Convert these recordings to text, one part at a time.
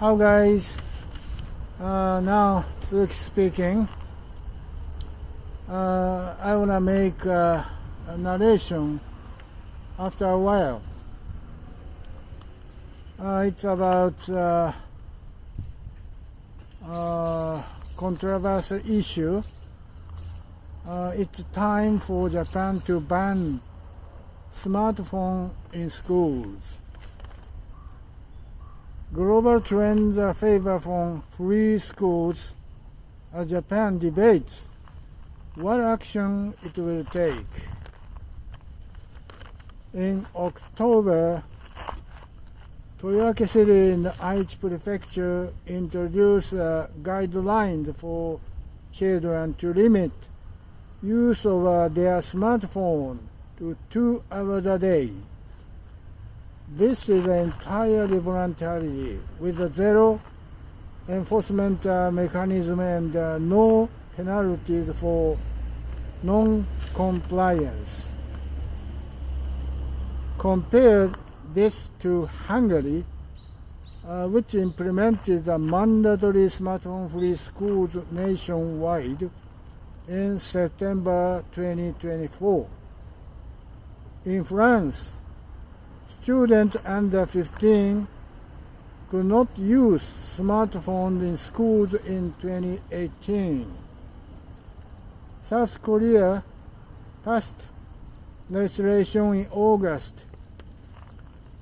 How guys? Now Suzuki speaking. I wanna make a narration after a while. It's about controversial issue. It's time for Japan to ban smartphone in schools. Global trends favor from free schools as Japan debates what action it will take. In October, Toyoake City in Aichi Prefecture introduced guidelines for children to limit use of their smartphone to 2 hours a day. This is entirely voluntary, with a zero enforcement mechanism and no penalties for non-compliance. Compare this to Hungary, which implemented a mandatory smartphone-free schools nationwide in September 2024. In France, students under 15 could not use smartphones in schools in 2018. South Korea passed legislation in August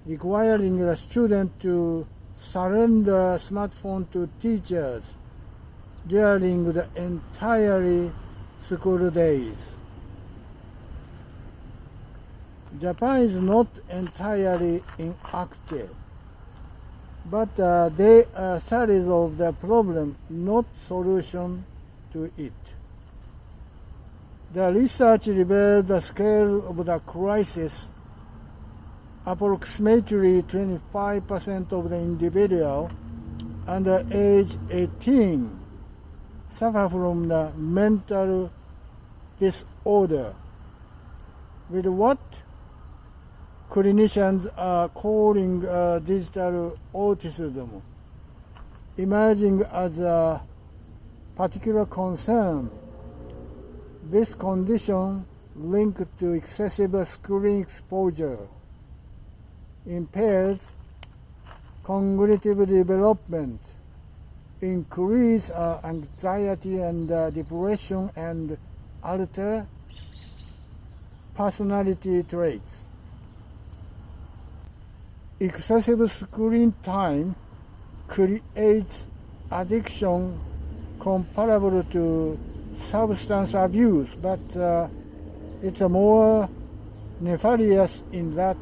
requiring the student to surrender smartphone to teachers during the entire school days. Japan is not entirely inactive, but they are studies of the problem, not solution to it. The research revealed the scale of the crisis. Approximately 25% of the individuals under age 18 suffer from the mental disorder, with what clinicians are calling digital autism, emerging as a particular concern. This condition, linked to excessive screen exposure, impairs cognitive development, increase anxiety and depression, and alter personality traits. Excessive screen time creates addiction comparable to substance abuse, but it's more nefarious in that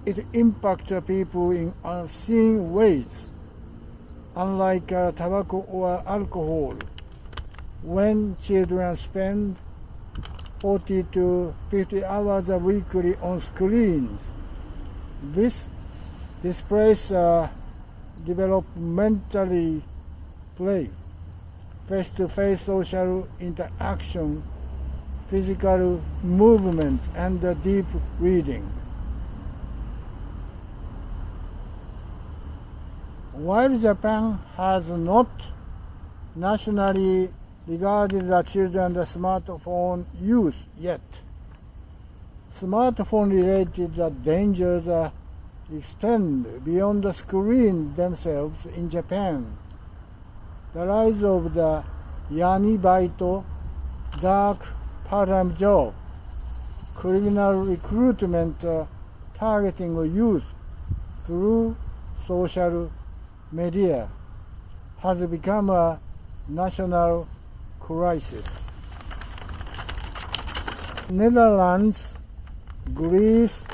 it impacts people in unseen ways. Unlike tobacco or alcohol, when children spend 40 to 50 hours a weekly on screens, this displays developmentally play, face-to-face social interaction, physical movement, and deep reading. While Japan has not nationally regarded the children's smartphone use yet, smartphone-related dangers extend beyond the screen themselves in Japan. The rise of the Yamibaito, dark part-time job, criminal recruitment targeting youth through social media has become a national crisis. Netherlands, Greece,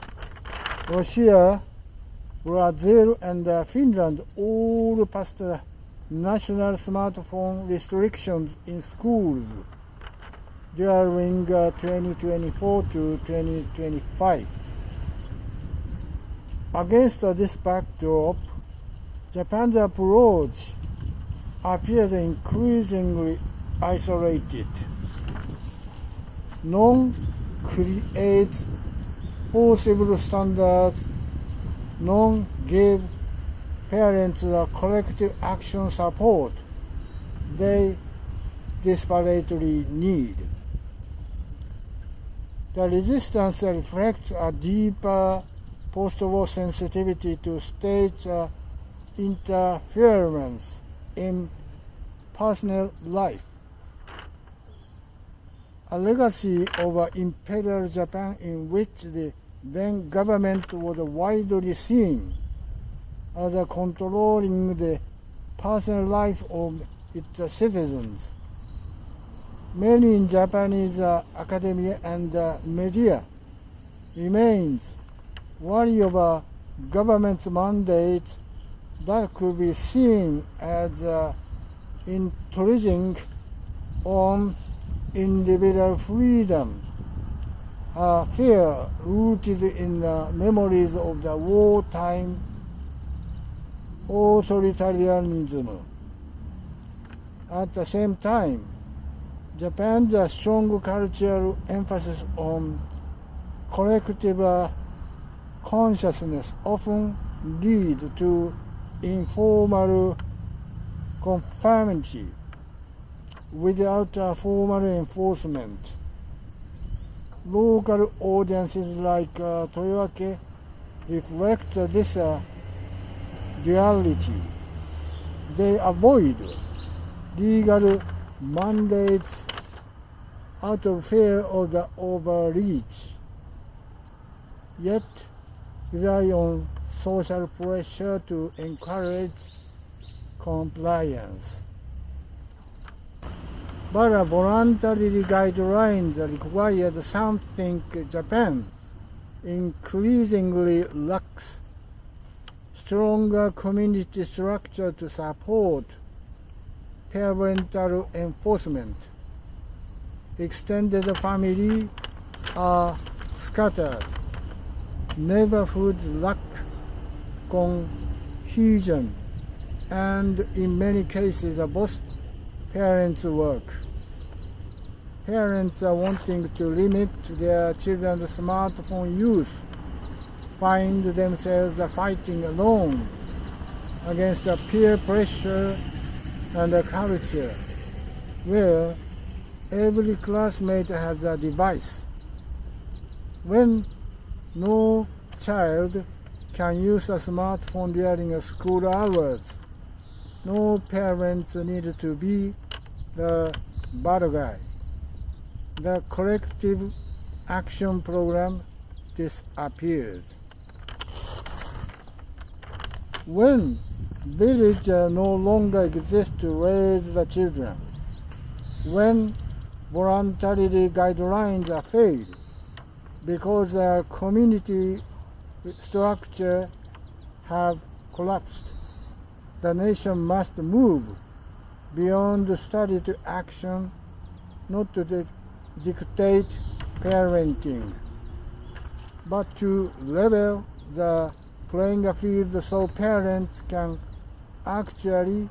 Russia, Brazil, and Finland all passed national smartphone restrictions in schools during 2024 to 2025. Against this backdrop, Japan's approach appears increasingly isolated. None creates forcible standards, none give parents the collective action support they desperately need. The resistance reflects a deeper post-war sensitivity to state interference in personal life, a legacy of Imperial Japan in which the then government was widely seen as controlling the personal life of its citizens. Many in Japanese academia and media remains wary of a government's mandate that could be seen as infringing on individual freedom, a fear rooted in the memories of the wartime authoritarianism. At the same time, Japan's strong cultural emphasis on collective consciousness often lead to informal conformity without formal enforcement. Local audiences like Toyoake reflect this duality. They avoid legal mandates out of fear of the overreach, yet rely on social pressure to encourage compliance. But voluntary guidelines required something Japan increasingly lacks: stronger community structure to support parental enforcement. Extended family are scattered. Neighborhoods lack cohesion, and in many cases both parents work. Parents are wanting to limit their children's smartphone use find themselves fighting alone against peer pressure and a culture where every classmate has a device. When no child can use a smartphone during school hours, no parents need to be the bad guy. The collective action program disappears. When village no longer exists to raise the children, when voluntary guidelines are failed because the community structure have collapsed, the nation must move beyond study to action, not to dictate parenting, but to level the playing field so parents can actually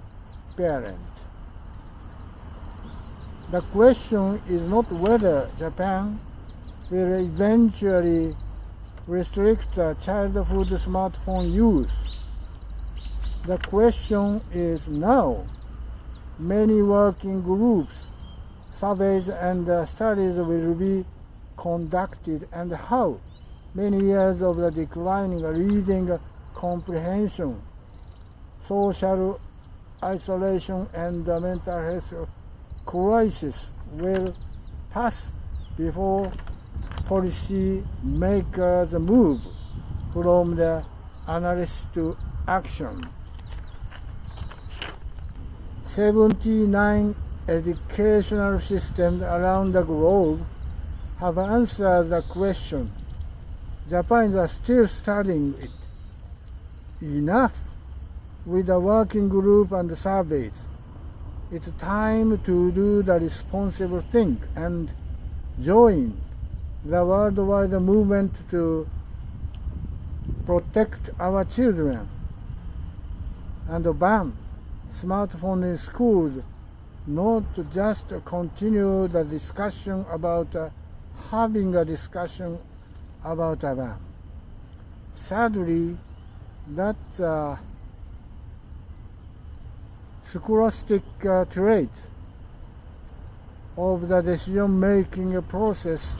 parent. The question is not whether Japan will eventually restrict childhood smartphone use. The question is now. Many working groups, surveys and studies will be conducted, and how many years of the declining reading comprehension, social isolation and mental health crisis will pass before policy makers move from the analysis to action. 79 educational systems around the globe have answered the question. Japanese are still studying it. Enough with the working group and surveys. It's time to do the responsible thing and join the worldwide movement to protect our children and ban smartphone in schools, not just continue the discussion about having a discussion about a ban. Sadly, that's scholastic trait of the decision-making process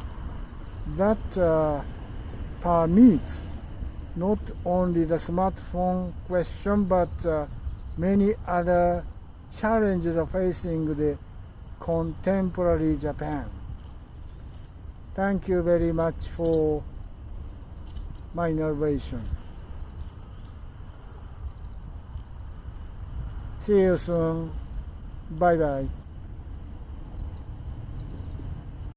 that permeates not only the smartphone question but many other challenges facing the contemporary Japan. Thank you very much for my narration. See you soon. Bye bye.